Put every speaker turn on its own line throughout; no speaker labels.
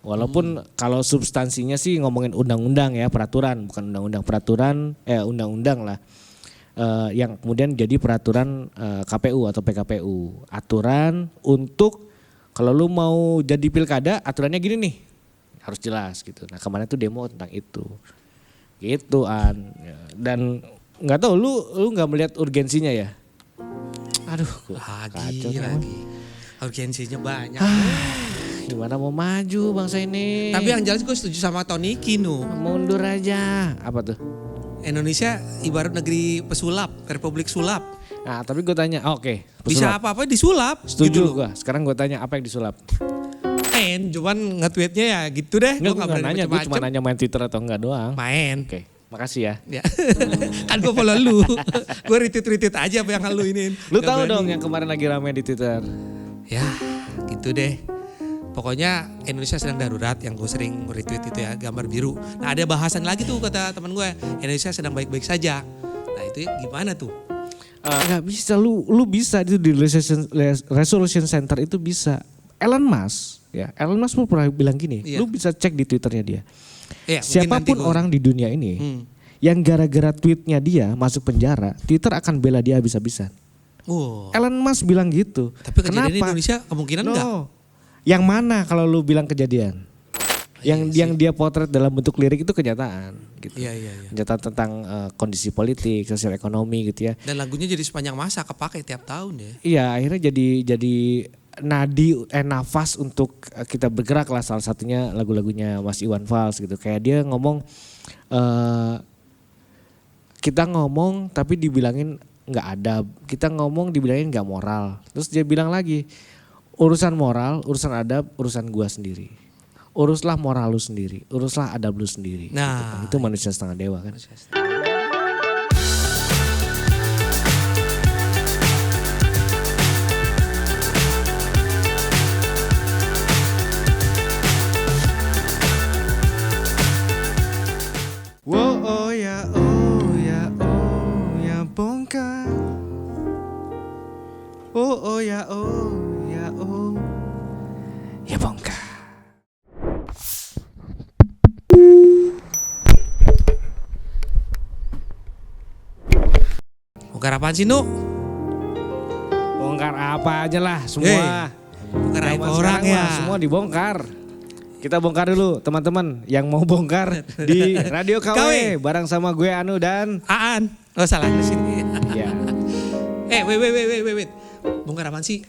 Walaupun kalau substansinya sih ngomongin undang-undang ya, peraturan, bukan undang-undang, peraturan, undang-undang lah. Yang kemudian jadi peraturan KPU atau PKPU. Aturan untuk kalau lu mau jadi pilkada aturannya gini nih, harus jelas gitu. Nah kemarin tuh demo tentang itu. Gitu An. Dan nggak tahu lu nggak melihat urgensinya ya? Aduh,
lagi. Urgensinya banyak.
Gimana mau maju bangsa ini?
Tapi yang jelas gue setuju sama Tony Kino.
Mundur aja. Apa tuh?
Indonesia ibarat negeri pesulap, republik sulap.
Nah tapi gue tanya, oke.
Bisa apa-apa disulap.
Setuju
gitu
gue. Sekarang gue tanya apa yang disulap?
Cuman nge-tweetnya ya gitu deh.
Gue gak nanya, gue cuma nanya main Twitter atau enggak doang.
Main.
Oke, makasih ya.
Kan gue follow lu. Gue retweet aja apa yang lu iniin.
Lu tahu dong yang kemarin lagi rame di Twitter.
Ya gitu deh. Pokoknya Indonesia sedang darurat, yang gue sering retweet itu ya, gambar biru. Nah ada bahasan lagi tuh kata teman gue, Indonesia sedang baik-baik saja. Nah itu gimana tuh?
Gak bisa, lu bisa itu di Resolution Center itu bisa. Elon Musk pernah bilang gini, lu bisa cek di Twitternya dia.
Ya,
siapapun orang di dunia ini yang gara-gara tweetnya dia masuk penjara, Twitter akan bela dia habis-habisan. Elon Musk bilang gitu.
Tapi kejadian di Indonesia kemungkinan enggak.
Yang mana kalau lu bilang kejadian? Yang dia potret dalam bentuk lirik itu kenyataan gitu.
Iya.
Kenyataan tentang kondisi politik, sosial ekonomi gitu ya.
Dan lagunya jadi sepanjang masa kepakai tiap tahun ya.
Iya, akhirnya jadi nafas untuk kita bergerak lah, salah satunya lagu-lagunya Mas Iwan Fals gitu. Kayak dia ngomong kita ngomong tapi dibilangin nggak adab, kita ngomong dibilangin nggak moral. Terus dia bilang lagi, urusan moral, urusan adab, urusan gua sendiri. Uruslah moral lu sendiri, uruslah adab lu sendiri.
Nah,
gitu kan. Itu manusia setengah dewa kan. Wow, oh ya bongkar. Oh ya bongkar.
Bongkar apaan sih, Nu?
Bongkar apa aja lah semua.
Bongkar aib
Zaman
orang
sekarang
ya.
mah semua dibongkar. Kita bongkar dulu teman-teman yang mau bongkar di Radio KW bareng sama gue Anu dan
Aan. Oh salah di sini.
ya.
Wait. Bongkar apaan sih?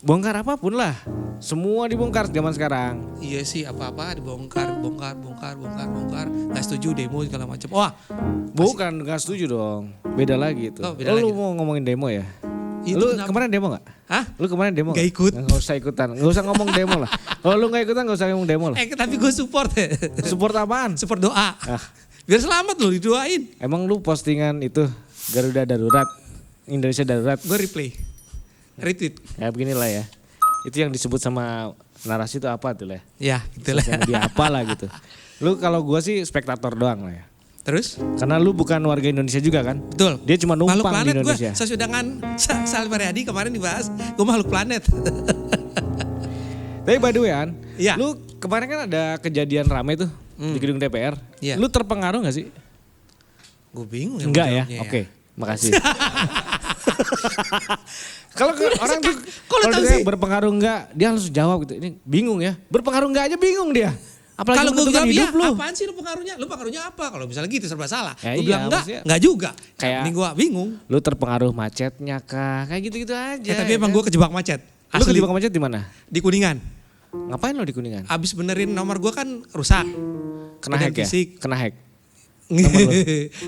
Bongkar apapun lah. Semua dibongkar zaman sekarang.
Iya sih, apa-apa dibongkar. Gak setuju demo segala macam. Wah,
bukan gak setuju dong. Beda lagi itu.
Oh, beda
lu
lagi.
mau ngomongin demo ya?
Itu
Lu
kenapa?
kemarin demo gak?
Hah?
Lu kemarin demo
Gak ikut.
Gak usah ikutan. Gak usah ngomong demo lah. Kalau lu gak ikutan gak usah ngomong demo lah.
Tapi gue support.
Support apaan?
Support doa.
Ah.
Biar selamat loh, didoain.
Emang lu postingan itu Garuda darurat, Indonesia darurat.
Gue replay. Retweet.
Ya beginilah ya. Itu yang disebut sama narasi itu apa tuh lah.
Ya gitu lah.
Sosial media apa lah gitu. Lu kalau gua sih spektator doang lah ya.
Terus?
Karena lu bukan warga Indonesia juga kan?
Betul.
Dia cuma
Makhluk
numpang di
planet
Indonesia.
gue, sesuai dengan Salim Ariadi kemarin dibahas, gue makhluk planet.
Tapi by the way An,
Iya.
lu kemarin kan ada kejadian rame tuh di gedung DPR.
Iya.
Lu terpengaruh gak sih?
Gue bingung
Enggak ya?
jawabnya
Oke, makasih. Kalau orang tuh
Kok lu
kalau
tahu
dia
sih?
berpengaruh enggak, dia langsung jawab gitu. Ini bingung ya. Berpengaruh enggak aja bingung dia. Apalagi
Kalau gue
menentukan
bilang
hidup
ya,
lu.
apaan sih lu pengaruhnya? Lu pengaruhnya apa? Kalau misalnya gitu serba salah.
Ya
Gue
iya,
bilang
maksudnya
enggak juga.
kayak-
Ini gue bingung.
Lu terpengaruh macetnya kah? Kayak gitu-gitu aja.
Tapi emang gue kejebak macet.
Lu
Asli.
kejebak macet di mana?
Di Kuningan.
Ngapain lu di Kuningan?
Abis benerin nomor gue kan rusak.
Kena
Badan
hack ya?
fisik.
Kena hack.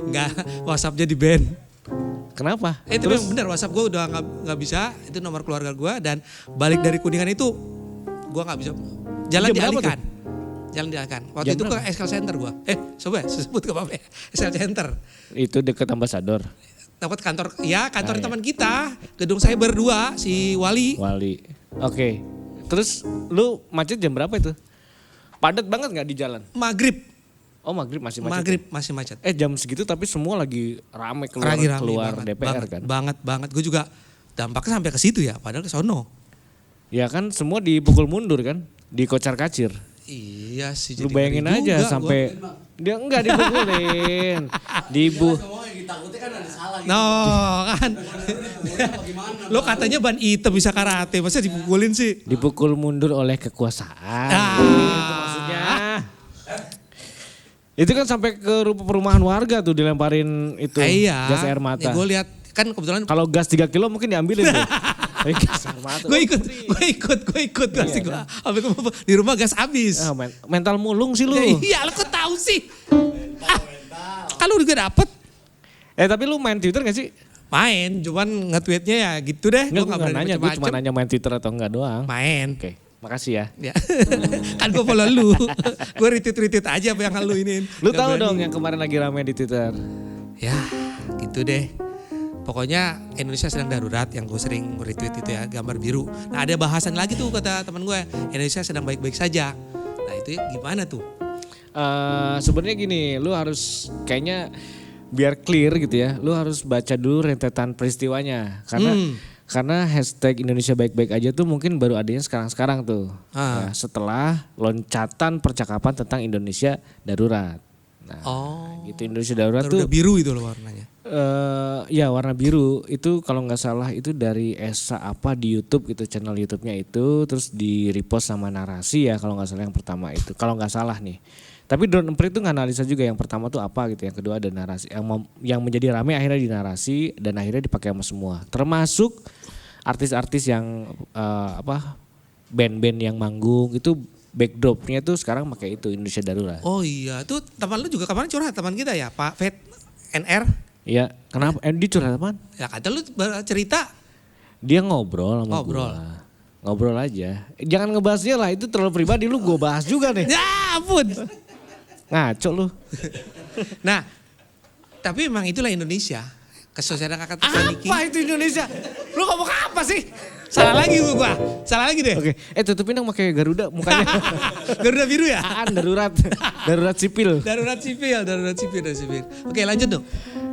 Enggak, WhatsAppnya di ban.
Kenapa?
Itu memang benar, WhatsApp gue udah nggak bisa. Itu nomor keluarga gue, dan balik dari Kuningan itu gue nggak bisa. Jalan
Jam berapa
dialihkan. Jalan dialihkan. Waktu
Jam
itu
berapa?
ke SL Center gue. Coba sebut ke apa ya? SL Center.
Itu deket ambasador.
Dapat kantor, ya kantor
iya.
teman kita. Gedung saya berdua, si Wali.
Wali. Oke. Terus lu macet jam berapa itu? Padat banget nggak di jalan?
Maghrib.
Oh maghrib masih macet.
Maghrib
ya?
masih macet.
Jam segitu tapi semua lagi rame keluar
Rame
keluar
banget,
DPR
banget,
kan?
Banget. Gue juga dampaknya sampai ke situ ya, padahal ke sono.
Ya kan semua dipukul mundur kan? Dikocar kacir.
Iya, Iya sih.
Lu
jadi
bayangin
ngeri
aja
juga
sampai dia enggak dipukulin.
No kan. Lo katanya ban hitam bisa karate, masa dipukulin sih?
Dipukul mundur oleh kekuasaan.
Ah.
Itu maksudnya. Itu kan sampai ke perumahan warga tuh dilemparin itu
Iya.
gas air mata.
Gue lihat kan kebetulan
Kalau gas 3 kilo mungkin diambilin tuh. Gas air mata.
gue ikut pasti gue sampai di rumah gas habis.
Ah, mental mulung sih lu.
Ya, iya, lo kok tahu sih? Kalau juga dapet
Tapi lu main Twitter gak sih?
main, cuman nge-tweetnya ya gitu deh.
Enggak,
Gue
gue
nggak
gak
berani
nanya, gue cuma
macem-macem.
nanya main Twitter atau enggak doang.
Main.
Oke, makasih ya.
Ya. Kan gue follow lu. Gue retweet aja apa yang lu iniin.
Lu
Nggak
tahu
berani.
dong yang kemarin lagi rame di Twitter.
Ya gitu deh. Pokoknya Indonesia sedang darurat yang gue sering retweet itu ya, gambar biru. Nah ada bahasan lagi tuh kata teman gue, Indonesia sedang baik-baik saja. Nah itu gimana tuh?
Sebenarnya gini, lu harus kayaknya biar clear gitu ya, lu harus baca dulu rentetan peristiwanya. Karena hashtag Indonesia baik-baik aja tuh mungkin baru adanya sekarang-sekarang tuh. Ya, setelah loncatan percakapan tentang Indonesia darurat. Nah, gitu Indonesia darurat
Garuda
tuh
biru itu loh warnanya.
ya warna biru itu kalau nggak salah itu dari Esa apa di YouTube gitu, channel YouTube-nya itu, terus di repost sama Narasi ya kalau nggak salah yang pertama itu, kalau nggak salah nih. Tapi Drone Emprit itu nganalisa juga yang pertama tuh apa gitu, yang kedua ada Narasi, yang menjadi rame akhirnya di Narasi dan akhirnya dipakai sama semua, termasuk artis-artis yang band-band yang manggung itu backdropnya tuh sekarang pakai itu Indonesia Darurat.
Oh iya, tuh teman lu juga kemarin curhat, teman kita ya Pak Fed NR.
Iya, kenapa? Dia curhat apaan?
Ya kata lu cerita.
Dia ngobrol sama
Ngobrol.
gua. Ngobrol aja. Jangan ngebahas dia lah, itu terlalu pribadi, lu gue bahas juga nih.
Ya ampun.
Ngaco lu.
Nah, tapi emang itulah Indonesia. Kesosialan kakak Niki.
Apa itu Indonesia? Lu ngomong apa sih?
Salah lagi gua. Salah lagi deh.
Oke, tutupin dong pakai Garuda mukanya.
Garuda biru ya?
Aan darurat. Darurat sipil.
Darurat sipil. Oke, lanjut dong.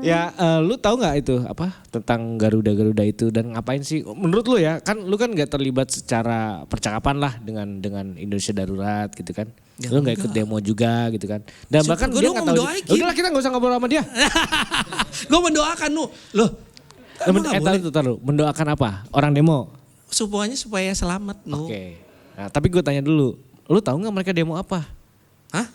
Ya, lu tahu nggak itu apa tentang Garuda itu dan ngapain sih? Menurut lu ya, kan lu kan nggak terlibat secara percakapan lah dengan Indonesia Darurat gitu kan?
Ya,
lu nggak ikut demo juga gitu kan? Dan
Syukur,
bahkan
gua
dia
dong
nggak tahu.
mendoain.
Udahlah kita nggak usah ngobrol sama dia.
Gue mendoakan lu. Loh. Emang nggak boleh?
Taruh, mendoakan apa? Orang demo.
Supaya selamat nu.
Oke. Nah, tapi gue tanya dulu, lu tahu nggak mereka demo apa?
Hah?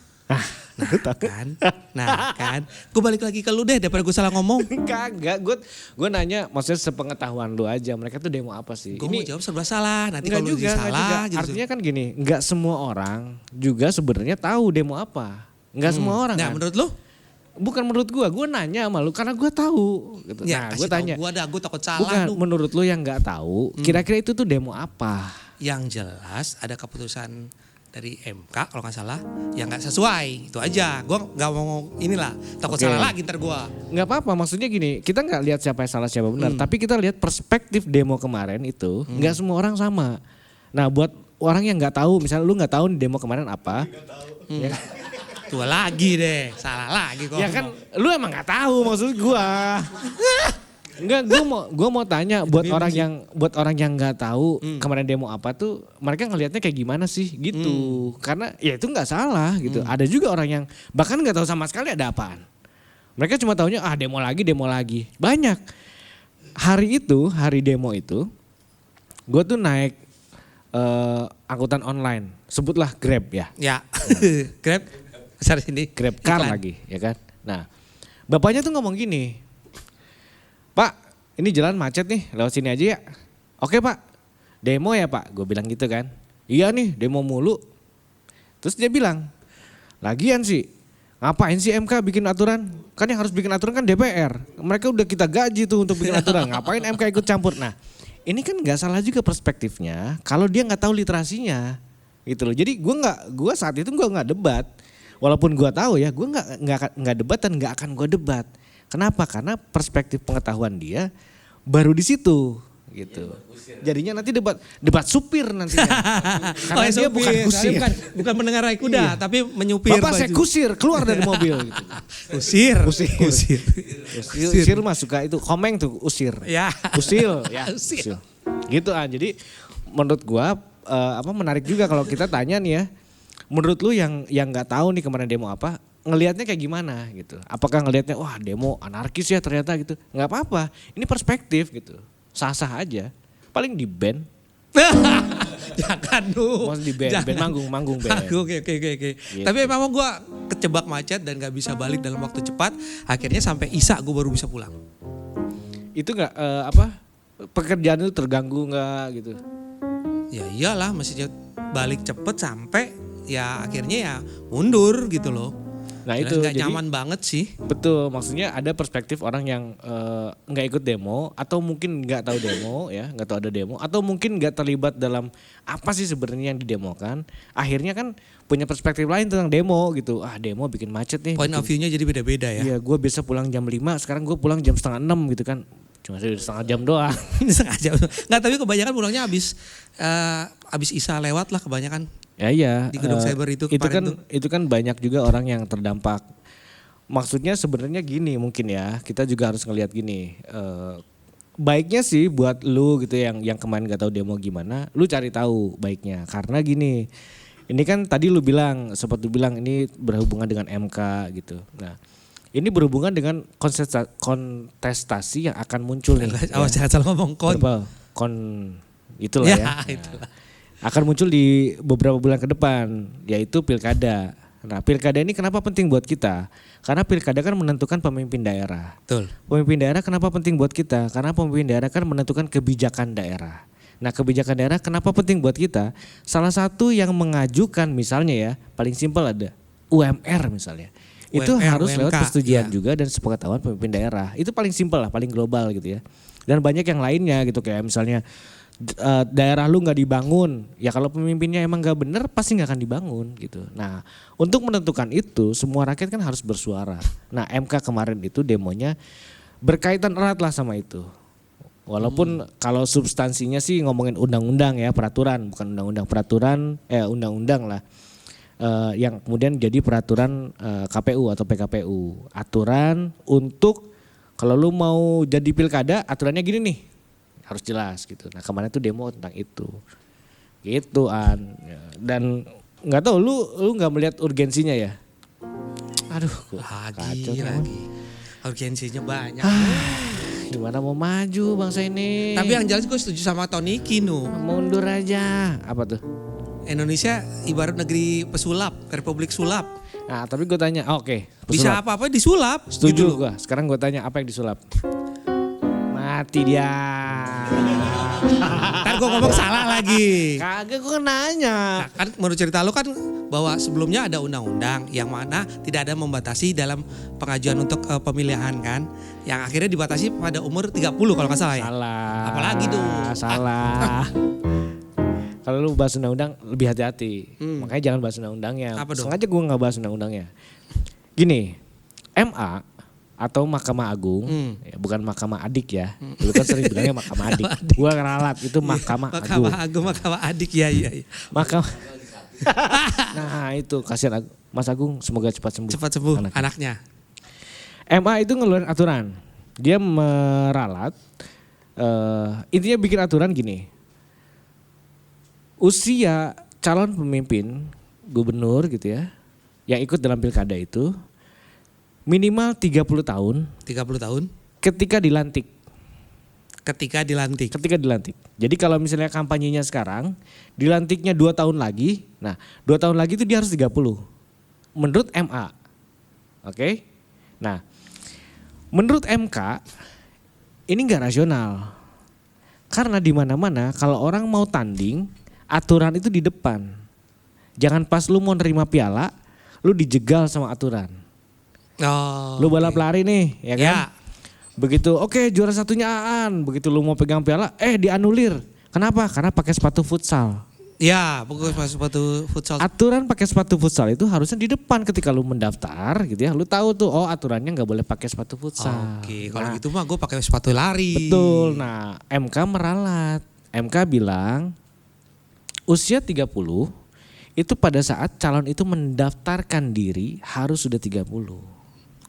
Nah kan. Gue balik lagi ke lu deh daripada gue salah ngomong.
Kagak, gue nanya maksudnya sepengetahuan lu aja, mereka tuh demo apa sih?
Gue mau jawab serba salah, nanti
Enggak
kalau lu
juga, enggak
salah.
juga.
Gitu.
Artinya kan gini, nggak semua orang juga sebenarnya tahu demo apa. Nggak semua orang
Nah
kan.
menurut lu?
Bukan menurut gue nanya sama lu karena gue tahu. Gitu.
Ya,
Nah gue tanya.
Gue takut salah.
Bukan,
Lu.
menurut lu yang nggak tahu, kira-kira itu tuh demo apa?
Yang jelas ada keputusan dari MK kalau nggak salah yang nggak sesuai, itu aja. Gue nggak mau inilah, takut
Oke.
salah lagi ntar gue.
Nggak apa-apa, maksudnya gini, kita nggak lihat siapa yang salah siapa benar, tapi kita lihat perspektif demo kemarin itu nggak semua orang sama. Nah buat orang yang nggak tahu, misalnya lu nggak tahu demo kemarin apa, ya,
Tua lagi deh, salah lagi kok.
ya kan lu emang nggak tahu maksud gua. Enggak, gua mau tanya buat orang yang nggak tahu kemarin demo apa tuh, mereka ngelihatnya kayak gimana sih gitu. Karena ya itu nggak salah gitu. Ada juga orang yang bahkan nggak tahu sama sekali ada apaan. Mereka cuma taunya demo lagi. Banyak. Hari demo itu, gue tuh naik angkutan online, sebutlah Grab ya.
Ya, Grab besar sini.
Grab car
Iklan.
lagi ya kan. Nah bapaknya tuh ngomong gini, Pak ini jalan macet nih, lewat sini aja ya. Oke Pak, demo ya Pak, gue bilang gitu kan. Iya nih demo mulu. Terus dia bilang, lagian sih ngapain sih MK bikin aturan? Kan yang harus bikin aturan kan DPR. Mereka udah kita gaji tuh untuk bikin aturan, ngapain MK ikut campur? Nah ini kan gak salah juga perspektifnya kalau dia gak tahu literasinya gitu loh. Jadi gue saat itu gue gak debat. Walaupun gue tahu ya, gue nggak debat dan nggak akan gue debat. Kenapa? Karena perspektif pengetahuan dia baru di situ, gitu. Jadinya nanti debat supir nantinya. Karena dia
supir.
bukan kusir.
Bukan mengendarai kuda, tapi menyupir.
Bapak saya kusir, keluar dari mobil. Gitu.
Usir.
Usir mah suka itu, komeng tuh usir.
Ya.
Usil, ya.
Usil.
Gitu jadi menurut gue menarik juga kalau kita tanya nih ya. menurut lu yang nggak tahu nih kemarin demo apa, ngelihatnya kayak gimana gitu? Apakah ngelihatnya wah demo anarkis ya ternyata gitu? Nggak apa-apa, ini perspektif gitu, sah-sah aja. Paling di ban.
Jangan lu.
Maksud di band, band manggung band.
Oke.
Gitu.
Tapi memang gue kecebak macet dan gak bisa balik dalam waktu cepat. Akhirnya sampai Isa gue baru bisa pulang.
Itu nggak pekerjaan itu terganggu nggak gitu?
Ya iyalah mestinya balik cepet sampai ya akhirnya ya mundur gitu loh.
Nah
Jelas
itu
gak
jadi
nyaman banget sih.
betul, maksudnya ada perspektif orang yang nggak ikut demo atau mungkin nggak tahu demo ya, nggak tahu ada demo atau mungkin nggak terlibat dalam apa sih sebenarnya yang didemokan. Akhirnya kan punya perspektif lain tentang demo gitu. Ah demo bikin macet nih.
Point of view-nya jadi beda-beda ya.
Iya, gue biasa pulang jam 5, sekarang gue pulang jam 5:30 gitu kan. Cuma setengah jam doang.
Sengaja. Nggak, tapi kebanyakan pulangnya habis Isa lewat lah kebanyakan.
Ya iya.
Di gedung cyber itu
kan
kemarin tuh.
itu kan banyak juga orang yang terdampak. Maksudnya sebenarnya gini mungkin ya, kita juga harus ngelihat gini. Baiknya sih buat lu gitu yang kemarin gak tahu demo gimana, lu cari tahu baiknya. Karena gini, ini kan tadi lu bilang, sempat lu bilang ini berhubungan dengan MK gitu. Nah, ini berhubungan dengan kontestasi yang akan muncul nih.
Awas jangan salah ngomong
itulah ya.
Itulah.
Akan muncul di beberapa bulan ke depan, yaitu pilkada. Nah, pilkada ini kenapa penting buat kita? Karena pilkada kan menentukan pemimpin daerah.
Betul.
Pemimpin daerah kenapa penting buat kita? Karena pemimpin daerah kan menentukan kebijakan daerah. Nah, kebijakan daerah kenapa penting buat kita? Salah satu yang mengajukan misalnya ya, paling simpel ada UMR misalnya. Itu
UMR,
harus lewat
UMK,
persetujuan
ya.
juga dan sepengetahuan pemimpin daerah. Itu paling simpel lah, paling global gitu ya. Dan banyak yang lainnya gitu kayak misalnya daerah lu nggak dibangun, ya kalau pemimpinnya emang nggak bener pasti nggak akan dibangun gitu. Nah untuk menentukan itu semua rakyat kan harus bersuara. Nah MK kemarin itu demonya berkaitan erat lah sama itu. Walaupun kalau substansinya sih ngomongin undang-undang ya, peraturan bukan undang-undang, peraturan undang-undang lah. Yang kemudian jadi peraturan KPU atau PKPU, aturan untuk kalau lu mau jadi pilkada aturannya gini nih. Harus jelas gitu. Nah kemarin tuh demo tentang itu, gitu An. Dan nggak tahu lu nggak melihat urgensinya ya? Aduh,
Lagi. Urgensinya banyak.
Gimana mau maju bangsa ini?
Tapi yang jelas gue setuju sama Tony Kinu.
Mundur aja. Apa tuh?
Indonesia ibarat negeri pesulap, republik sulap.
Nah tapi gue tanya, oke.
Bisa apa-apa disulap.
Setuju
gitu.
gue. Sekarang gue tanya apa yang disulap? Mati dia.
Kan gue ngomong salah lagi.
Kagak gue nanya.
Nah, kan menurut cerita lu kan bahwa sebelumnya ada undang-undang yang mana tidak ada membatasi dalam pengajuan untuk pemilihan kan. Yang akhirnya dibatasi pada umur 30 kalau nggak salah ya.
Salah.
Apalagi tuh.
Salah. Kalau lu bahas undang-undang lebih hati-hati. Makanya jangan bahas undang-undangnya.
Apa dong?
Sengaja gue gak bahas undang-undangnya. Gini, MA atau Mahkamah Agung, ya, bukan Mahkamah Adik ya. Dulu kan sering bilangnya Mahkamah Adik. Gue ngeralat, itu Mahkamah Agung.
Mahkamah Agung, Mahkamah Adik, ya.
Mahkamah. Nah itu kasihan Mas Agung, semoga cepat sembuh.
Cepat sembuh anaknya.
MA itu ngeluarin aturan. Dia meralat, intinya bikin aturan gini. Usia calon pemimpin gubernur gitu ya, yang ikut dalam pilkada itu minimal 30 tahun.
30 tahun.
Ketika dilantik. Ketika dilantik. Jadi kalau misalnya kampanyenya sekarang, dilantiknya 2 tahun lagi, nah 2 tahun lagi itu dia harus 30. Menurut MA. Oke? Nah, menurut MK ini nggak rasional. Karena di mana-mana kalau orang mau tanding, aturan itu di depan. Jangan pas lu mau nerima piala, lu dijegal sama aturan.
Oh,
Lu balap lari nih, ya kan?
Ya.
Begitu, oke juara satunya Aan. Begitu lu mau pegang piala, dianulir. Kenapa? Karena pakai sepatu futsal.
Ya, pokoknya sepatu futsal.
Aturan pakai sepatu futsal itu harusnya di depan ketika lu mendaftar gitu ya. Lu tahu tuh, oh aturannya nggak boleh pakai sepatu futsal.
Oke, kalau
Nah,
gitu mah gue pakai sepatu lari.
betul. Nah, MK meralat. MK bilang usia 30 itu pada saat calon itu mendaftarkan diri harus sudah 30.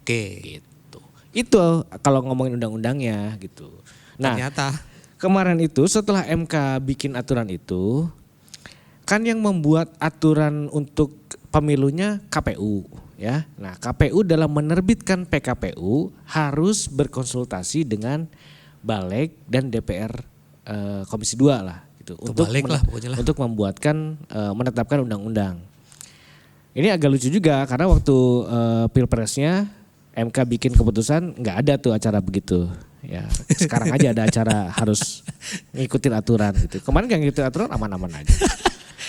Oke.
Gitu. Itu kalau ngomongin undang-undangnya gitu. Nah,
Ternyata.
kemarin itu setelah MK bikin aturan itu, kan yang membuat aturan untuk pemilunya KPU ya. Nah, KPU dalam menerbitkan PKPU harus berkonsultasi dengan Balik dan DPR Komisi 2 lah gitu
Balik lah pokoknya lah.
untuk membuatkan menetapkan undang-undang. Ini agak lucu juga karena waktu Pilpresnya MK bikin keputusan nggak ada tuh acara begitu. Ya, sekarang aja ada acara harus ngikutin aturan gitu. Kemarin nggak ngikutin aturan aman-aman aja.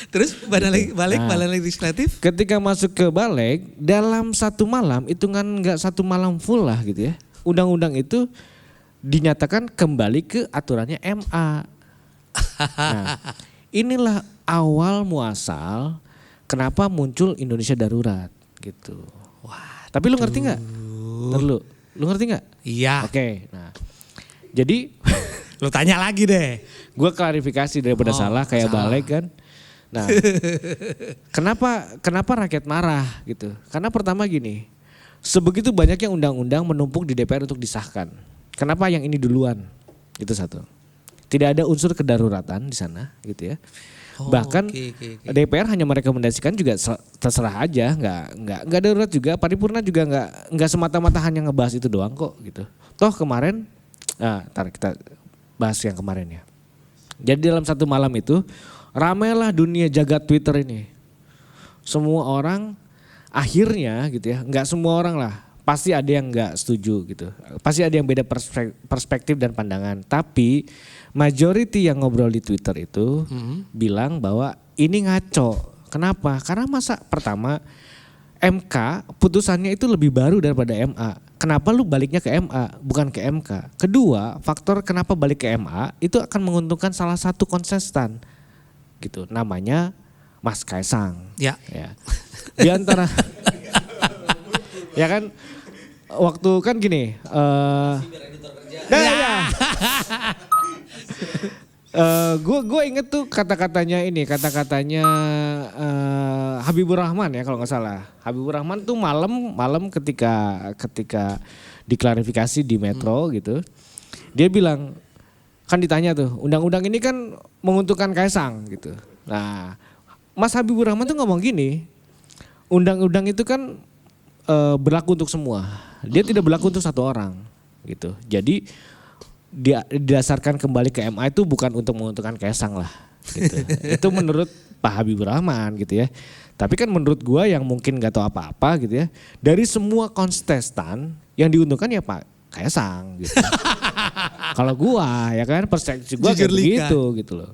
Terus balik Badan Legislatif?
Ketika masuk ke Balik dalam satu malam, hitungan nggak satu malam full lah gitu ya. Undang-undang itu dinyatakan kembali ke aturannya MA. Nah, inilah awal muasal kenapa muncul Indonesia Darurat gitu.
Wah,
tapi lu ngerti nggak? Lu ngerti nggak?
Iya.
Oke, nah jadi
Lu tanya lagi deh.
gue klarifikasi daripada salah kayak
salah.
Balik kan. Nah, kenapa rakyat marah gitu? Karena pertama gini, sebegitu banyaknya undang-undang menumpuk di DPR untuk disahkan. Kenapa yang ini duluan? Itu satu. Tidak ada unsur kedaruratan di sana gitu ya. Bahkan
oke.
DPR hanya merekomendasikan juga terserah aja, nggak darurat juga. Paripurna juga nggak semata-mata hanya ngebahas itu doang kok gitu. Toh kemarin, ntar kita bahas yang kemarin ya. Jadi dalam satu malam itu ramailah dunia jagat Twitter ini. Semua orang akhirnya gitu ya, nggak semua orang lah. Pasti ada yang nggak setuju gitu. Pasti ada yang beda perspektif dan pandangan. Tapi majority yang ngobrol di Twitter itu bilang bahwa ini ngaco. Kenapa? Karena masa pertama MK putusannya itu lebih baru daripada MA. Kenapa lu baliknya ke MA bukan ke MK? Kedua, faktor kenapa balik ke MA itu akan menguntungkan salah satu kontestan gitu. Namanya Mas Kaisang.
Ya.
Di antara ya kan waktu kan gini. Gue inget tuh kata-katanya Habibur Rahman ya kalau nggak salah. Habibur Rahman tuh malam ketika diklarifikasi di Metro gitu, dia bilang kan ditanya tuh undang-undang ini kan menguntungkan Kaisang gitu. Nah Mas Habibur Rahman tuh ngomong gini, undang-undang itu kan berlaku untuk semua, dia tidak berlaku untuk satu orang gitu. Jadi dia didasarkan kembali ke MA itu bukan untuk menguntungkan Kaisang lah gitu. Itu menurut Pak Habibur Rahman gitu ya. Tapi kan menurut gua yang mungkin gak tahu apa-apa gitu ya, dari semua kontestan yang diuntungkan ya Pak Kaisang gitu. Kalau gua ya kan perspektif gua kayak begitu gitu loh.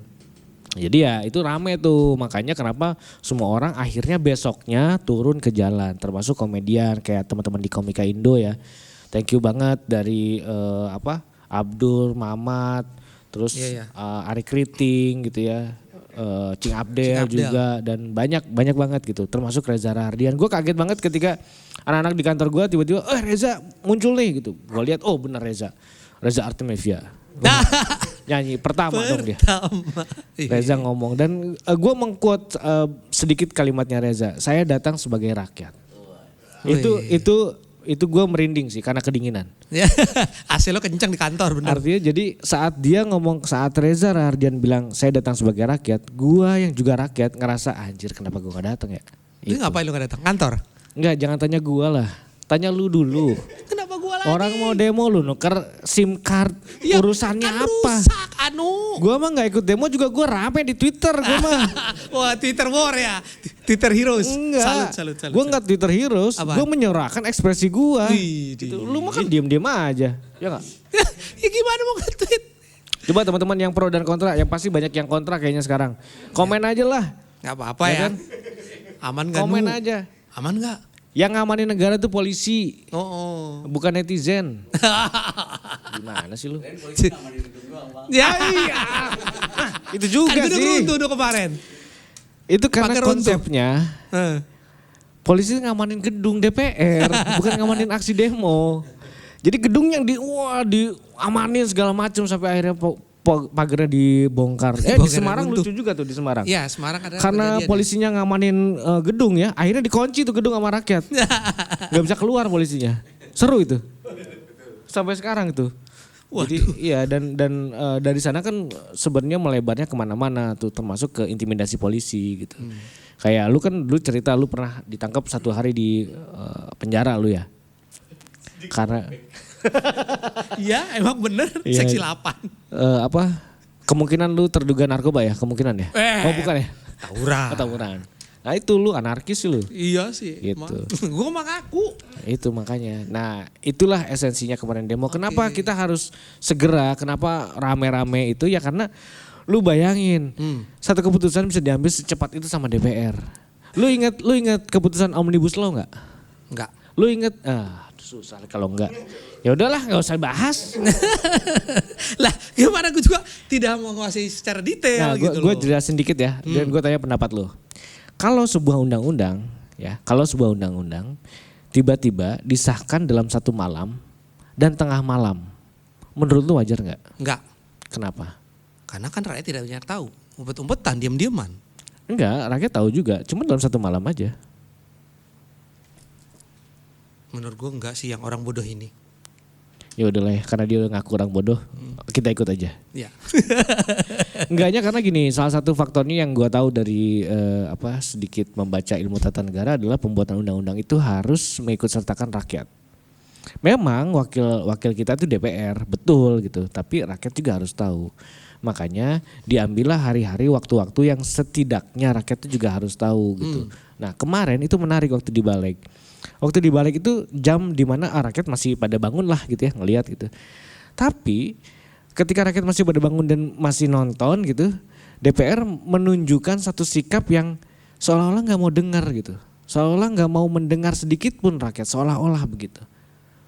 Jadi ya itu rame tuh, makanya kenapa semua orang akhirnya besoknya turun ke jalan, termasuk komedian kayak teman-teman di Komika Indo ya. Thank you banget dari Abdul, Mamat, terus Ari Kriting gitu ya, Cing Abdel juga dan banyak banget gitu, termasuk Reza Rahardian. Gue kaget banget ketika anak-anak di kantor gue tiba-tiba, Reza muncul nih gitu. Gue lihat, oh benar Reza Artemevia. Nyanyi pertama dong dia. Reza ngomong dan gue mengquote sedikit kalimatnya Reza. Saya datang sebagai rakyat. Itu gue merinding sih karena kedinginan.
AC lo kencang di kantor bener.
Artinya jadi saat dia ngomong, saat Reza Rahardian bilang saya datang sebagai rakyat, gue yang juga rakyat ngerasa anjir kenapa gue gak datang ya.
Itu ngapain lo gak datang? Kantor?
Enggak, jangan tanya gue lah. Tanya lu dulu.
Kenapa gue lagi?
Orang mau demo lu nuker SIM card,
ya,
urusannya
kan
apa?
Rusak
Gue mah gak ikut demo juga, gue rame di Twitter gue mah.
Wah Twitter war ya, Twitter heroes.
Enggak,
Salut.
gue gak Twitter heroes, gue menyuarakan ekspresi gue. Gitu. Lu mah kan diem-diem aja, ya gak?
Ya gimana mau nge-tweet?
Coba teman-teman yang pro dan kontra, yang pasti banyak yang kontra kayaknya sekarang. Komen aja lah.
Gak apa-apa ya.
Kan?
Aman gak?
Komen aja.
Aman gak?
Yang ngamanin negara tuh polisi, bukan netizen. Gimana sih lu?
Ya
Itu juga
kan
sih.
Udah kemarin.
Itu karena
Pakai
konsepnya polisi ngamanin gedung DPR, bukan ngamanin aksi demo. Jadi gedung yang diamanin segala macam sampai akhirnya pagarnya dibongkar. Di Semarang lucu juga tuh di Semarang.
Iya Semarang ada.
Karena polisinya ngamanin gedung ya, akhirnya dikunci tuh gedung sama rakyat. Gak bisa keluar polisinya. Seru itu. Sampai sekarang itu. Jadi iya dan dari sana kan sebenarnya melebarnya kemana-mana tuh, termasuk ke intimidasi polisi gitu. Kayak lu kan dulu cerita lu pernah ditangkap 1 hari di penjara lu ya. Karena
Iya emang bener,
Iya.
seksi 8.
Kemungkinan lu terduga narkoba ya, kemungkinan ya? Oh bukan ya?
Tawuran.
Tawuran. Nah itu lu anarkis lu.
Iya sih.
Gitu.
Gue mah ngaku.
Itu makanya. Nah itulah esensinya kemarin demo. Kenapa kita harus segera, kenapa rame-rame itu ya karena lu bayangin satu keputusan bisa diambil secepat itu sama DPR. Lu ingat keputusan Omnibus Law nggak?
Enggak.
Lu ingat? Susah kalau enggak. Ya udahlah nggak usah bahas.
Lah gimana gue juga tidak mau menguasai secara detail
Nah
gitu
gue
loh.
jelasin dikit ya dan gue tanya pendapat lu. Kalau sebuah undang-undang tiba-tiba disahkan dalam 1 malam dan tengah malam, menurut lu wajar nggak?
Enggak.
Kenapa?
Karena kan rakyat tidak banyak tahu. Umpet-umpetan, diam-diaman.
Enggak, rakyat tahu juga, cuma dalam 1 malam aja.
Menurut gue enggak sih yang orang bodoh ini.
Ya udahlah ya, karena dia udah ngaku orang bodoh, kita ikut aja.
Ya.
Enggaknya karena gini, salah satu faktornya yang gue tahu dari sedikit membaca ilmu tata negara adalah pembuatan undang-undang itu harus mengikut sertakan rakyat. Memang wakil kita itu DPR, betul gitu, tapi rakyat juga harus tahu. Makanya diambillah hari-hari waktu-waktu yang setidaknya rakyat itu juga harus tahu gitu. Nah kemarin itu menarik waktu di Balik. Waktu di Balik itu jam dimana rakyat masih pada bangun lah gitu ya, ngelihat gitu. Tapi ketika rakyat masih pada bangun dan masih nonton gitu, DPR menunjukkan satu sikap yang seolah-olah nggak mau dengar gitu. Seolah-olah nggak mau mendengar sedikit pun rakyat, seolah-olah begitu.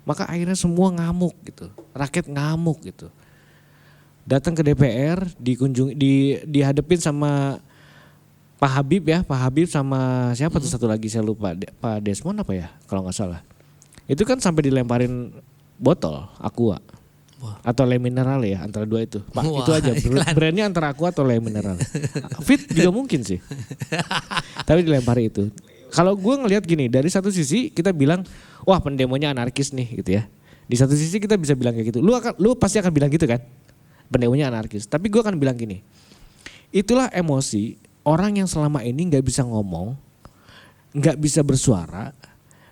Maka akhirnya semua ngamuk gitu, rakyat ngamuk gitu. Datang ke DPR, dihadapin sama Pak Habib sama siapa tuh satu lagi saya lupa, Pak Desmond apa ya kalau nggak salah. Itu kan sampai dilemparin botol Aqua. Atau Le Mineral ya, antara dua itu. Pak
Wah,
itu aja
iklan.
brandnya antara Aqua atau Le Mineral. Fit juga mungkin sih. Tapi dilempari itu. Kalau gue ngelihat gini, dari satu sisi kita bilang, wah pendemonya anarkis nih gitu ya. Di satu sisi kita bisa bilang kayak gitu. Lu pasti akan bilang gitu kan? Pendemonya anarkis. Tapi gue akan bilang gini, itulah emosi orang yang selama ini nggak bisa ngomong, nggak bisa bersuara,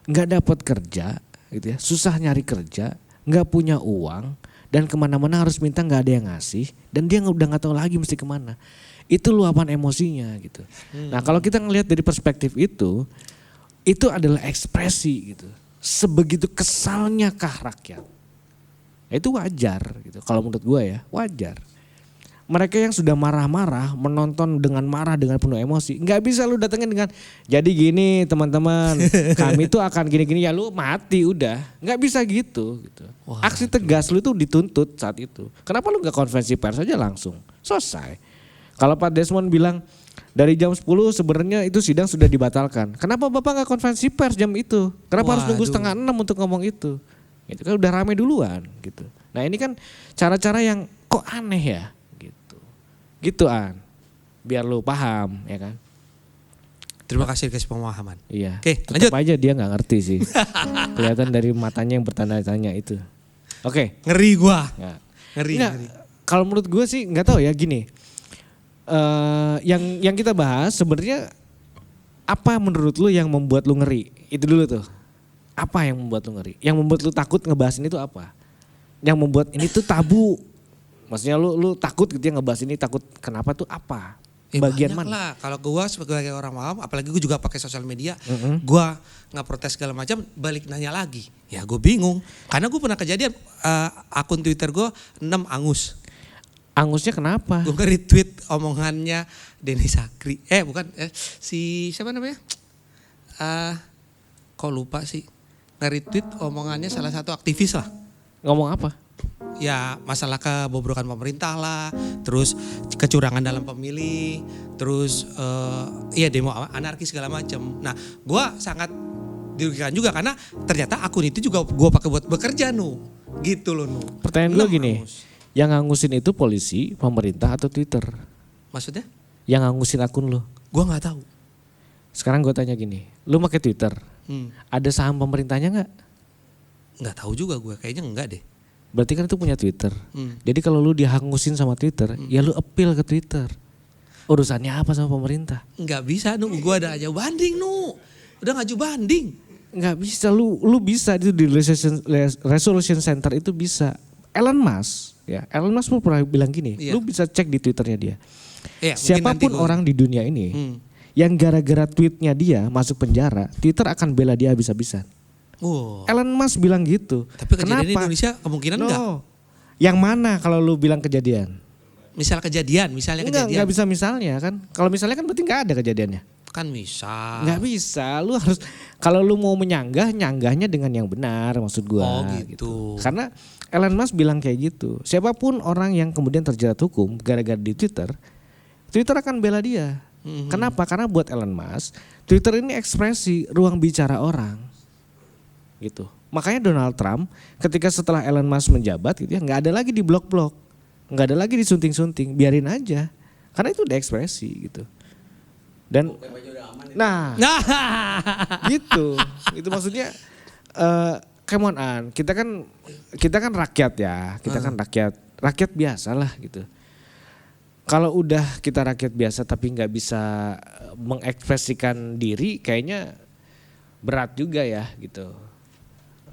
nggak dapat kerja, gitu ya, susah nyari kerja, nggak punya uang, dan kemana-mana harus minta nggak ada yang ngasih, dan dia udah nggak tahu lagi mesti kemana. Itu luapan emosinya gitu. Nah kalau kita ngelihat dari perspektif itu adalah ekspresi gitu. Sebegitu kesalnya kah rakyat? Itu wajar gitu. Kalau menurut gue ya wajar. Mereka yang sudah marah-marah, menonton dengan marah, dengan penuh emosi. Nggak bisa lu datengin dengan, jadi gini teman-teman, kami tuh akan gini-gini, ya lu mati udah. Nggak bisa gitu.
Wah,
aksi tegas lu tuh dituntut saat itu. Kenapa lu nggak konferensi pers aja langsung? Selesai. Kalau Pak Desmond bilang, dari jam 10 sebenarnya itu sidang sudah dibatalkan. Kenapa Bapak nggak konferensi pers jam itu? Kenapa harus nunggu 5:30 untuk ngomong itu? Itu kan udah rame duluan gitu. Nah ini kan cara-cara yang kok aneh ya. Gitu An, biar lu paham ya kan.
Terima kasih guys pemahaman.
Iya.
Oke,
Tetep
lanjut.
aja dia nggak ngerti sih. Kelihatan dari matanya yang bertanya-tanya itu. Oke.
Ngeri gua.
Nggak.
Ngeri.
Nggak, kalau menurut gue sih nggak tahu ya gini. Yang kita bahas sebenarnya apa menurut lu yang membuat lu ngeri? Itu dulu tuh. Apa yang membuat lu ngeri? Yang membuat lu takut ngebahas ini tuh apa? Yang membuat ini tuh tabu. Maksudnya lu takut gitu ya ngebahas ini, takut kenapa tuh apa? Bagian
banyak
mana?
lah. Kalau gua sebagai orang awam, apalagi gua juga pakai sosial media, gua nggak protes segala macam, balik nanya lagi. Ya gue bingung. Karena gue pernah kejadian akun Twitter gue 6 angus.
Angusnya kenapa?
Gue nge-retweet omongannya Denny Sakri. Si siapa namanya? Kok lupa sih. Nge-retweet omongannya salah satu aktivis lah.
Ngomong apa?
Ya masalah kebobrokan pemerintah lah, terus kecurangan dalam pemilih, terus ya demo anarkis segala macam. Nah, gue sangat dirugikan juga karena ternyata akun itu juga gue pakai buat bekerja gitu loh
Pertanyaan gue gini, yang ngangusin itu polisi, pemerintah atau Twitter?
Maksudnya?
Yang ngangusin akun lo?
Gue nggak tahu.
Sekarang gue tanya gini, lu pakai Twitter, ada saham pemerintahnya nggak?
Nggak tahu juga gue, kayaknya enggak deh.
berarti kan itu punya Twitter. Jadi kalau lu dihangusin sama Twitter, ya lu appeal ke Twitter. Urusannya apa sama pemerintah?
Nggak bisa Nu, gue ada aja banding Nu. Udah ngaju banding.
Nggak bisa, lu bisa itu di resolution center itu bisa. Elon Musk pernah bilang gini,
Iya.
lu bisa cek di Twitternya dia.
Ya,
Siapapun orang di dunia ini yang gara-gara tweetnya dia masuk penjara, Twitter akan bela dia habis-habisan.
Wow.
Elon Musk bilang gitu.
Tapi kejadian di Indonesia kemungkinan enggak.
Yang mana kalau lu bilang kejadian?
Misalnya kejadian.
Enggak bisa misalnya kan. Kalau misalnya kan berarti nggak ada kejadiannya.
Kan bisa.
Nggak bisa, lu harus kalau lu mau nyanggahnya dengan yang benar maksud gua.
Oh gitu.
Karena Elon Musk bilang kayak gitu. Siapapun orang yang kemudian terjerat hukum gara-gara di Twitter akan bela dia. Kenapa? Karena buat Elon Musk, Twitter ini ekspresi ruang bicara orang. Gitu. Makanya Donald Trump ketika setelah Elon Musk menjabat gitu ya, nggak ada lagi di blok-blok. Nggak ada lagi disunting-sunting, biarin aja. Karena itu udah ekspresi gitu. Dan nah gitu. Itu maksudnya come on An, kita kan rakyat ya. Kita kan rakyat biasa lah gitu. Kalau udah kita rakyat biasa tapi nggak bisa mengekspresikan diri, kayaknya berat juga ya gitu.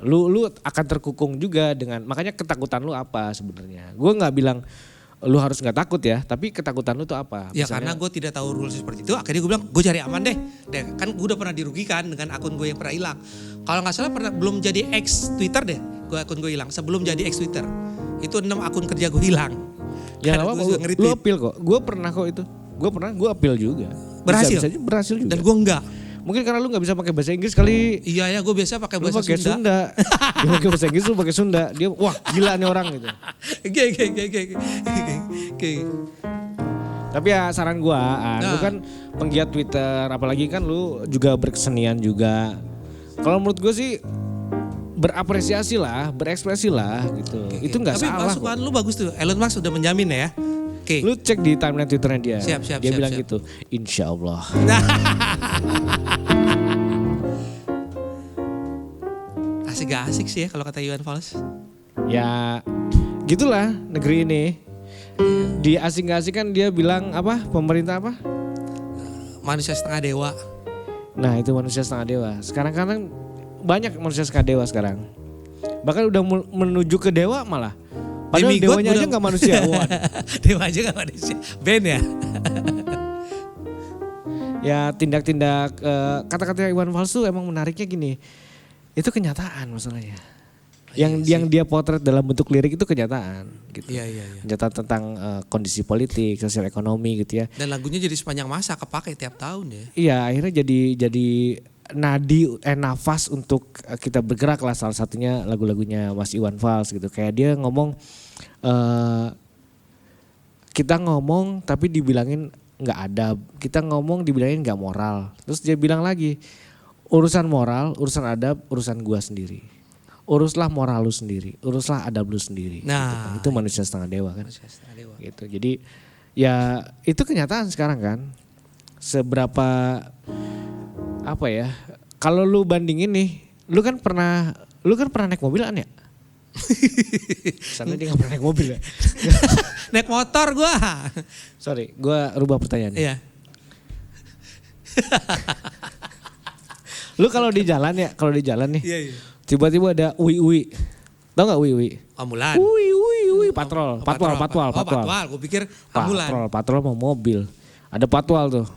Lu akan terkukung juga dengan, makanya ketakutan lu apa sebenarnya? Gue nggak bilang lu harus nggak takut ya, tapi ketakutan lu tuh apa?
Ya karena gue tidak tahu rules seperti itu, akhirnya gue bilang gue cari aman deh. Kan gue udah pernah dirugikan dengan akun gue yang pernah hilang. Kalau nggak salah belum jadi ex Twitter deh, akun gue hilang. Sebelum jadi ex Twitter, itu 6 akun kerja gue hilang.
Ya nggak apa-apa, lu appeal kok. Gue pernah kok itu. Gue appeal juga.
Berhasil?
Berhasil juga.
Dan gue enggak.
Mungkin karena lu nggak bisa pakai bahasa Inggris kali.
Iya ya, gue biasa pakai bahasa
Sunda. Dia pakai bahasa Inggris, lu pakai Sunda. Dia wah gila nih orang gitu. Tapi ya saran gua, lu kan penggiat Twitter, apalagi kan lu juga berkesenian juga. Kalau menurut gue sih berapresiasi lah, berekspresi lah gitu. Itu nggak salah.
Tapi masukan lu bagus tuh. Elon Musk sudah menjamin ya.
Lu cek di timeline Twitternya dia. Dia bilang
siap.
gitu, insya Allah.
Asik sih ya kalau kata Iwan Fals.
Ya gitulah negeri ini. Di asing-asing dia bilang apa? Pemerintah apa?
Manusia setengah dewa.
Nah itu manusia setengah dewa. Sekarang banyak manusia setengah dewa sekarang. Bahkan udah menuju ke dewa malah. Padahal dewanya aja gak manusiawan.
Dewa aja gak manusia. Ben ya.
Ya tindak-tindak kata-kata Iwan Fals tuh emang menariknya gini. Itu kenyataan masalahnya. Yang dia potret dalam bentuk lirik itu kenyataan gitu.
Iya.
Kenyataan tentang kondisi politik, sosial ekonomi gitu ya.
Dan lagunya jadi sepanjang masa kepake tiap tahun ya.
Iya, akhirnya jadi nafas untuk kita bergerak lah, salah satunya lagu-lagunya Mas Iwan Fals gitu. Kayak dia ngomong kita ngomong tapi dibilangin nggak adab, kita ngomong dibilangin nggak moral. Terus dia bilang lagi, urusan moral, urusan adab, urusan gua sendiri. Uruslah moral lu sendiri, uruslah adab lu sendiri.
Nah,
gitu kan. Itu manusia setengah dewa kan.
Manusia setengah dewa.
Gitu. Jadi ya itu kenyataan sekarang kan. Seberapa apa ya? Kalau lu bandingin nih, lu kan pernah naik mobil kan ya? Sana dia gak pernah naik mobil ya?
Naik motor gua.
Sorry, gua rubah pertanyaannya.
Iya.
Lu kalau di jalan nih,
Iya.
tiba-tiba ada ui. Tau gak ui?
Ambulan.
Ui, patrol.
Gue pikir ambulan.
Patrol mau mobil. Ada patwal tuh.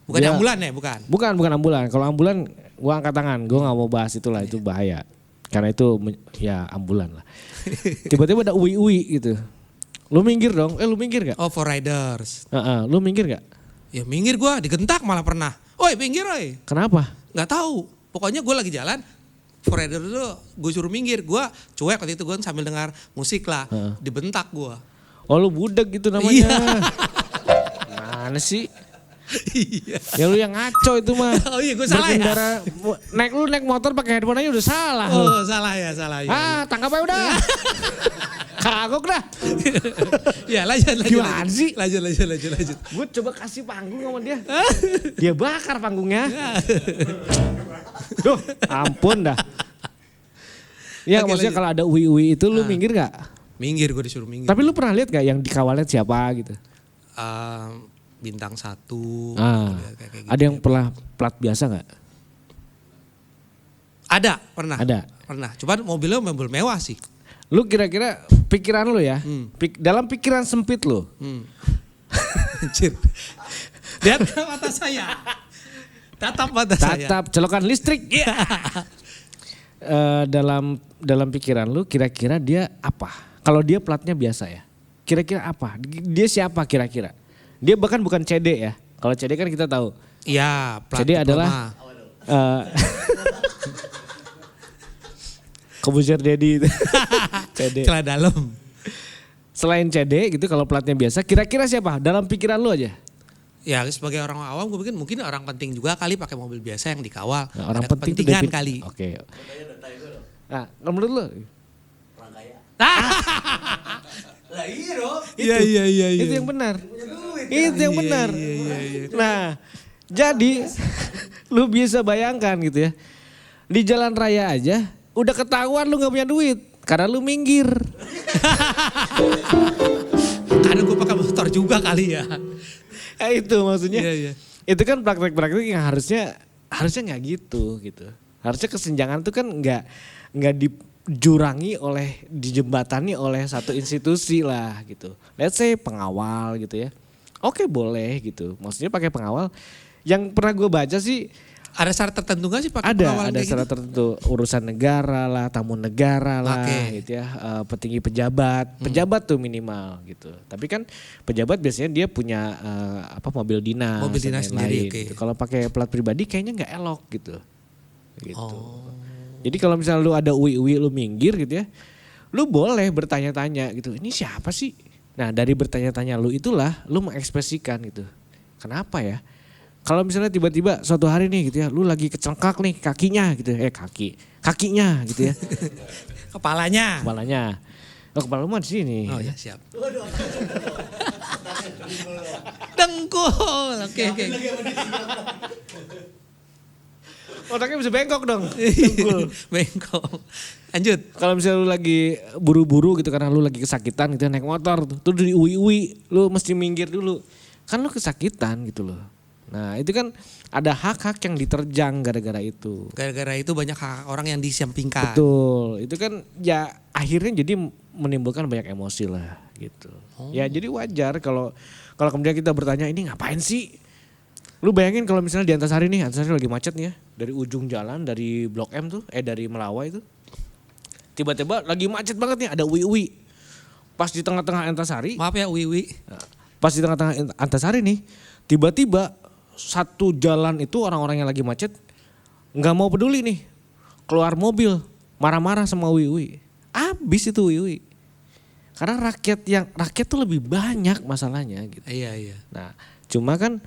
Bukan ambulan ya, bukan?
Bukan ambulan. Kalau ambulan gua angkat tangan, gua nggak mau bahas itulah, itu bahaya. Karena itu ya ambulan lah. Tiba-tiba ada ui gitu. Lu minggir dong. Lu minggir gak?
Oh, for riders.
Lu minggir gak?
Ya minggir gua, digentak malah pernah. Oi, minggir oi.
Kenapa?
Nggak tahu. Pokoknya gue lagi jalan, for rider itu gue suruh minggir. Gue cuek waktu itu, gue sambil dengar musik lah. Dibentak gue.
Oh lu budak gitu namanya.
Iya.
Mana sih?
Iya.
Ya lu yang ngaco itu mah.
Oh iya, gue salah ya.
Naik motor pakai headphone aja udah salah.
Oh salah ya.
Tangkap aja udah. Kagok dah.
Ya lanjut.
Gimana sih?
Lanjut.
Gue coba kasih panggung sama dia. Dia bakar panggungnya. Duh, ampun dah. Ya
Oke,
maksudnya
lanjut.
kalau ada UI itu lu minggir gak?
Minggir, gue disuruh minggir.
Tapi lu pernah lihat gak yang dikawalnya siapa gitu?
Bintang 1.
Ah,
kayak gitu.
ada yang pernah plat biasa gak?
Ada, pernah.
Ada.
Pernah. Cuman mobilnya mobil mewah sih.
Lu kira-kira pikiran lu ya, dalam pikiran sempit lu,
Anjir. Lihat mata saya. Tatap mata saya.
tatap colokan listrik. Dalam pikiran lu kira-kira dia apa? Kalau dia platnya biasa ya, kira-kira apa? Dia siapa kira-kira? Dia bahkan bukan CD ya. Kalau CD kan kita tahu.
Iya, plat
CD
diploma.
adalah Kobuzer Dedi itu. CD.
Celah dalam.
Selain CD gitu kalau platnya biasa, kira-kira siapa? Dalam pikiran lu aja.
Ya sebagai orang awam gue pikir mungkin orang penting juga kali pakai mobil biasa yang dikawal.
Nah, orang
Ada
penting itu
kepentingan
David.
kali.
Oke. Nah, menurut lu?
Lah iya dong.
Iya.
Itu yang benar. Itu yang benar. Nah, jadi lu bisa bayangkan gitu ya. Di jalan raya aja udah ketahuan lu gak punya duit karena lu minggir.
Karena gue pakai motor juga kali ya.
Itu maksudnya.
Iya.
Itu kan praktek-praktek yang harusnya nggak gitu. Harusnya kesenjangan itu kan nggak dijurangi dijembatani oleh satu institusi lah gitu. Let's say pengawal gitu ya. Oke boleh gitu. Maksudnya pakai pengawal. Yang pernah gue baca sih
Ada syarat tertentu gak sih pakai pengawal
ada
kayak
syarat
gitu?
tertentu, urusan negara lah, tamu negara lah,
Oke.
gitu ya, petinggi pejabat tuh minimal gitu. Tapi kan pejabat biasanya dia punya mobil dinas,
Mobil
dan
dinas sendiri,
lain-lain
oke.
gitu. Kalau pakai plat pribadi kayaknya nggak elok gitu.
Oh.
Jadi kalau misalnya lu ada UI lu minggir gitu ya, lu boleh bertanya-tanya gitu. Ini siapa sih? Nah dari bertanya-tanya lu itulah lu mengekspresikan gitu. Kenapa ya? Kalau misalnya tiba-tiba suatu hari nih gitu ya, lu lagi kecengkak nih kakinya gitu, kakinya gitu ya,
Kepalanya.
kepalanya, kepala lu mah di sini.
Oh ya siap. Dengkul. Oke.
Otaknya bisa bengkok dong.
Bengkok. Lanjut.
Kalau misalnya lu lagi buru-buru gitu karena lu lagi kesakitan gitu naik motor tuh di UI lu mesti minggir dulu, kan lu kesakitan gitu loh. Nah itu kan ada hak-hak yang diterjang gara-gara itu.
Gara-gara itu banyak orang yang disampingkan.
Betul, itu kan ya akhirnya jadi menimbulkan banyak emosi lah gitu. Ya jadi wajar kalau kemudian kita bertanya ini ngapain sih? Lu bayangin kalau misalnya di Antasari lagi macet nih ya. Dari ujung jalan dari Blok M tuh, dari Melawai itu. Tiba-tiba lagi macet banget nih ada UI. Pas di tengah-tengah Antasari.
Maaf ya Wiwi.
Pas di tengah-tengah Antasari nih. Tiba-tiba satu jalan itu orang-orang yang lagi macet. Gak mau peduli nih. Keluar mobil. Marah-marah sama UI. Abis itu UI. Karena rakyat tuh lebih banyak masalahnya gitu.
Iya.
Nah cuma kan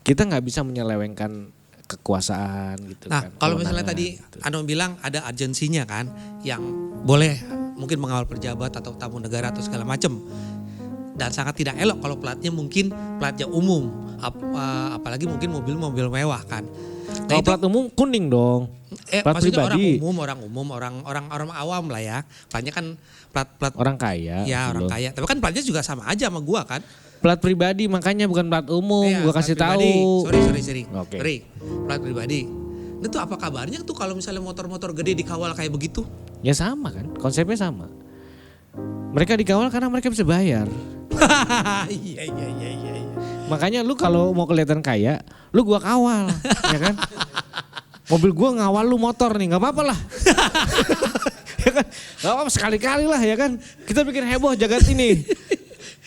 kita nggak bisa menyelewengkan kekuasaan gitu
Nah
kan.
kalau misalnya
kewenangan,
tadi
gitu.
Anu bilang ada urgensinya kan. Yang boleh mungkin mengawal pejabat atau tamu negara atau segala macam. Dan sangat tidak elok kalau platnya mungkin platnya umum. Apalagi mungkin mobil-mobil mewah kan. Nah,
Kalau plat umum kuning dong. Plat
maksudnya
pribadi.
orang awam lah ya. Platnya kan plat
Orang kaya.
ya
gitu
orang
loh.
kaya. Tapi kan platnya juga sama aja sama gua kan.
Plat pribadi makanya bukan plat umum.
Iya,
Gua
plat
kasih
pribadi.
tahu.
Sorry.
Oke.
Sorry. Plat pribadi. Itu apa kabarnya tuh kalau misalnya motor-motor gede dikawal kayak begitu?
Ya sama kan. Konsepnya sama. Mereka dikawal karena mereka bisa bayar.
Iya.
Makanya lu kalau mau kelihatan kaya, lu gua kawal, ya kan? Mobil gua ngawal lu motor nih, nggak apa-apa lah. Ya kan? Nggak apa-apa sekali-kali lah ya kan. Kita bikin heboh jagat ini.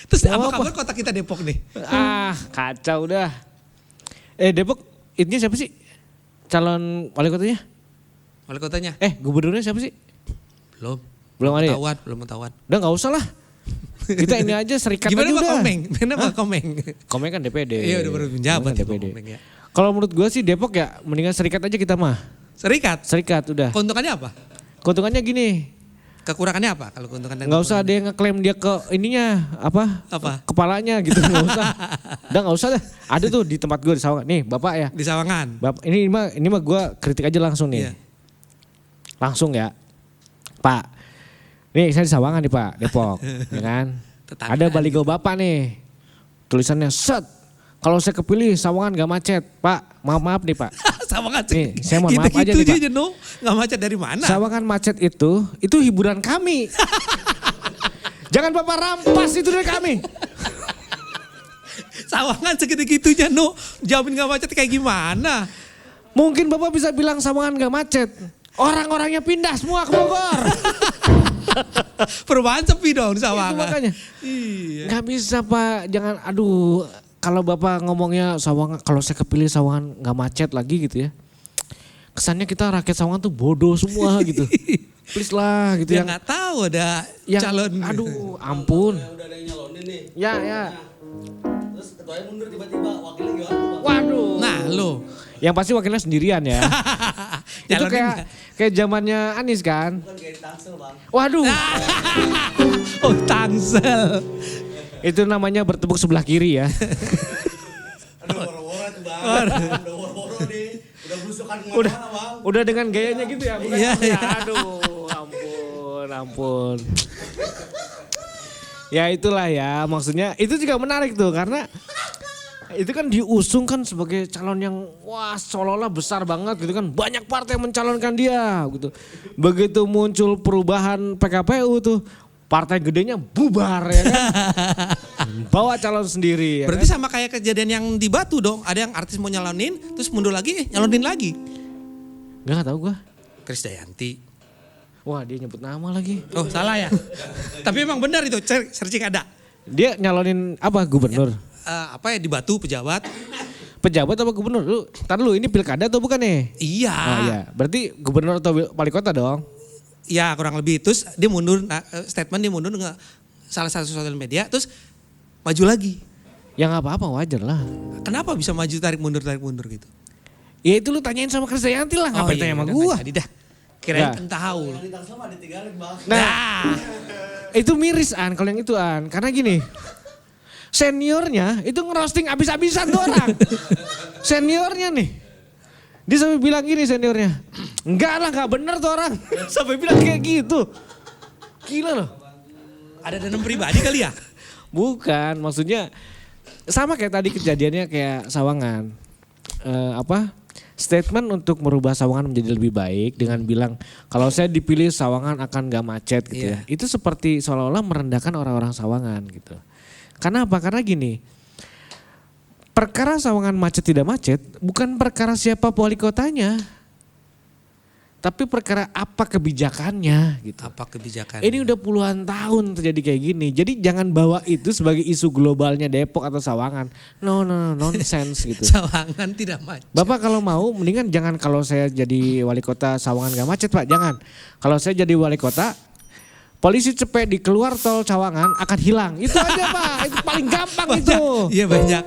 Terus
Nggak
apa
apa-apa.
kabar kota kita Depok nih?
Kacau dah. Depok, ini siapa sih? Calon wali kotanya?
Wali kotanya?
Gubernurnya siapa sih?
Belum
ada ya?
belum ketahuan.
Udah nggak usah lah. Kita ini aja serikat
Gimana
aja
Pak
udah.
Komeng? Gimana Pak Komeng?
Komeng kan DPD.
Iya udah baru menjabat ya Pak
DPD.
Komeng ya.
Kalau menurut gue sih Depok ya mendingan serikat aja kita mah.
Serikat?
Serikat udah.
Keuntungannya apa?
Keuntungannya gini,
Kekurangannya apa? Kalau keuntungan dan
nggak usah ada yang ngeklaim dia ke ininya apa? Kepalanya gitu nggak usah. Udah nggak usah dah. Ada tuh di tempat gue di Sawangan. Nih bapak ya.
di Sawangan.
Bapak ini mah gue kritik aja langsung nih.
Iya.
Langsung ya. Pak, nih saya di Sawangan nih Pak, Depok, ya kan?
Tetangga.
Ada baligo Bapak nih, tulisannya set. Kalau saya kepilih Sawangan gak macet, Pak. Maaf nih Pak.
Sawangan
Nih, saya mohon maaf aja nih, Pak.
Gitu no, nggak macet dari mana?
Sawangan macet itu hiburan kami. Jangan Bapak rampas itu dari kami.
Sawangan segede gitunya no, jamin nggak macet kayak gimana?
Mungkin Bapak bisa bilang Sawangan gak macet. Orang-orangnya pindah semua ke Bogor.
Perubahan sepi dong di
Itu
Sawangan.
makanya.
Iya.
Gak bisa Pak, jangan aduh. Kalau Bapak ngomongnya Sawangan, kalau saya kepilih Sawangan gak macet lagi gitu ya. Kesannya kita rakyat Sawangan tuh bodoh semua gitu. Please lah gitu
Dia
yang
nggak tahu ada
yang
calon.
aduh ampun.
Udah ada yang nyalonin nih.
Ya.
Terus ketuanya mundur tiba-tiba, wakilnya gimana tuh Bang?
Waduh.
Nah lo.
Yang pasti wakilnya sendirian ya. Itu
Nyalonin
kayak zamannya Anies kan.
Bukan kayak di Tangsel Bang.
Waduh.
Oh Tangsel.
Itu namanya bertepuk sebelah kiri ya.
Aduh woro-woro tuh Bang. Udah woro-woro nih. Udah belusukan kemana-mana Bang.
Udah dengan gayanya gitu ya. Bukan
Iya,
ya.
iya.
Aduh ampun. Ya itulah ya maksudnya itu juga menarik tuh karena itu kan diusung kan sebagai calon yang wah seolah-olah besar banget gitu kan. Banyak partai yang mencalonkan dia gitu. Begitu muncul perubahan PKPU tuh partai gedenya bubar ya kan. Bawa calon sendiri ya
Berarti
kan?
sama kayak kejadian yang di Batu dong. Ada yang artis mau nyalonin, terus mundur lagi, nyalonin lagi.
Gak tahu gua.
Krisdayanti.
Wah dia nyebut nama lagi.
Oh salah ya. Tapi emang benar itu, searching ada.
Dia nyalonin apa gubernur?
Apa ya di Batu pejabat.
Pejabat apa gubernur? Lu, tar dulu ini pilkada atau bukan nih?
Iya.
Oh iya, berarti gubernur atau wali kota dong?
Ya kurang lebih. Terus dia mundur, statement dia mundur nge salah satu sosial media, terus maju lagi.
Ya nggak apa-apa wajar lah.
Kenapa bisa maju tarik mundur gitu?
Ya itu lu tanyain sama Krisdayanti lah, ngapain tanya sama
udah,
gua?
nggak jadi dah. Kirain
Nggak.
kan tahu.
Yang di Tangsel mah ditinggalin Bang.
Nah, itu miris An kalau yang itu An. Karena gini, seniornya itu ngerosting abis-abisan tuh orang. Seniornya nih. Dia sampai bilang gini seniornya, enggak lah gak bener tuh orang. Sampai bilang kayak gitu. Gila loh.
Ada dendam pribadi kali ya?
Bukan, maksudnya sama kayak tadi kejadiannya kayak Sawangan. Statement untuk merubah Sawangan menjadi lebih baik dengan bilang kalau saya dipilih Sawangan akan gak macet gitu ya. Itu seperti seolah-olah merendahkan orang-orang Sawangan gitu. Karena apa? Karena gini, perkara Sawangan macet tidak macet bukan perkara siapa wali kotanya. Tapi perkara apa kebijakannya gitu.
Apa kebijakan?
Ini udah puluhan tahun terjadi kayak gini. Jadi jangan bawa itu sebagai isu globalnya Depok atau Sawangan. No, nonsense gitu.
Sawangan tidak macet.
Bapak kalau mau mendingan jangan kalau saya jadi wali kota Sawangan gak macet Pak, jangan. Kalau saya jadi wali kota, polisi cepet di keluar tol Sawangan akan hilang. Itu aja Pak, itu paling gampang itu.
Iya banyak.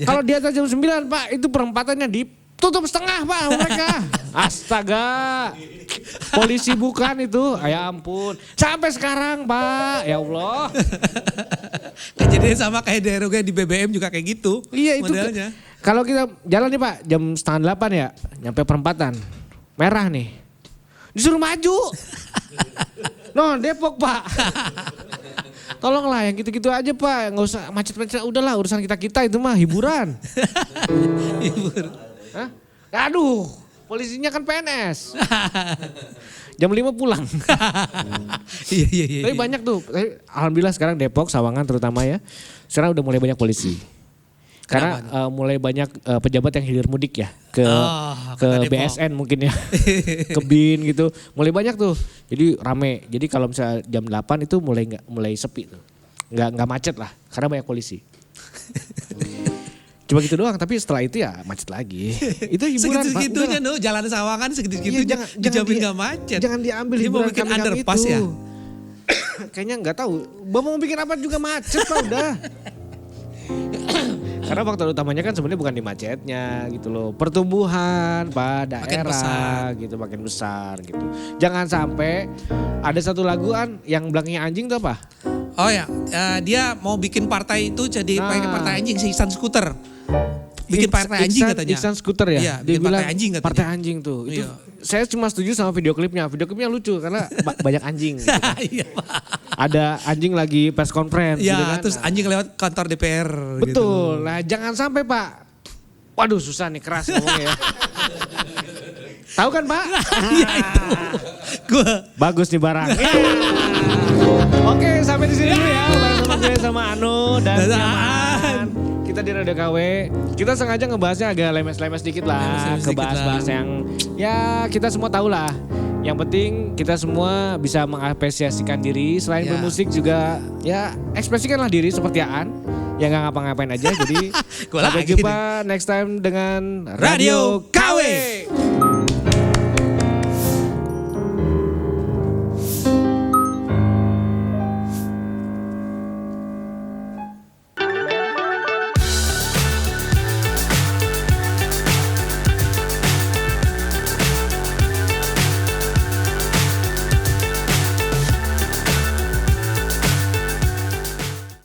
Kalau di atas jam 9 Pak, itu perempatannya ditutup setengah Pak mereka. Astaga. Polisi bukan itu, ya ampun. Sampai sekarang Pak, ya Allah.
Kejadian sama kayak daerah di BBM juga kayak gitu.
Iya itu.
Modelnya.
Kalau kita jalan nih Pak, jam 7:30 ya, nyampe perempatan. Merah nih. Disuruh maju. No, Depok Pak. Tolonglah yang gitu-gitu aja Pak, nggak usah macet-macet. Udahlah urusan kita itu mah hiburan. Hah? Aduh, polisinya kan PNS. Jam 5 pulang.
Iya.
Tapi banyak tuh. Alhamdulillah sekarang Depok, Sawangan terutama ya. Sekarang udah mulai banyak polisi. Karena mulai banyak pejabat yang hilir mudik ya ke
Kota Depok.
BSN mungkin ya. Ke BIN gitu. Mulai banyak tuh. Jadi rame. Jadi kalau misalnya jam 8 itu mulai sepi tuh. Nggak macet lah karena banyak polisi. Cuma gitu doang, tapi setelah itu ya macet lagi. Itu hiburan Pak.
Segitu-segitunya no, jalan Sawangan segitu-segitunya
Iya,
dijamin gak macet.
Jangan diambil
Dia mau
hiburan
bikin
kami-kami
underpass
itu.
ya?
Kayaknya nggak tahu. Mau bikin apa juga macet Pak udah. Karena faktor utamanya kan sebenarnya bukan di macetnya gitu loh. Pertumbuhan Pak daerah gitu makin besar gitu. Jangan sampai ada satu laguan yang belakangnya anjing tuh apa?
Oh ya, dia mau bikin partai itu jadi pakai partai anjing si Isan Skuter. bikin partai anjing katanya.
Iksan Skuter ya.
Iya,
Dia
bikin
bilang
partai anjing katanya.
partai anjing tuh. Itu
Iya.
saya cuma setuju sama video klipnya. Video klipnya lucu karena banyak anjing. Gitu kan.
Iya, Pak.
Ada anjing lagi press conference gitu
Ya,
kan.
terus anjing lewat kantor DPR.
Betul.
Gitu.
Nah, jangan sampai Pak. Waduh, susah nih keras ngomongnya ya. Tahu kan Pak?
Iya itu. Gue.
Bagus nih barang. Oke, sampai di sini dulu ya. Bareng sama gue sama Anu dan
Dan
Nyaman. Kita di Radio KW. Kita sengaja ngebahasnya agak lemes-lemes dikit lah.
Lemes-lemes dikit
Kebahas-bahas
lah.
yang ya kita semua tahu lah. Yang penting kita semua bisa mengapresiasikan diri. Selain
Ya.
bermusik juga ya ekspresikanlah diri seperti Aan. Ya nggak ngapa-ngapain aja. Jadi
Gua
sampai
lagi
jumpa next time dengan Radio
Radio KW.
KW.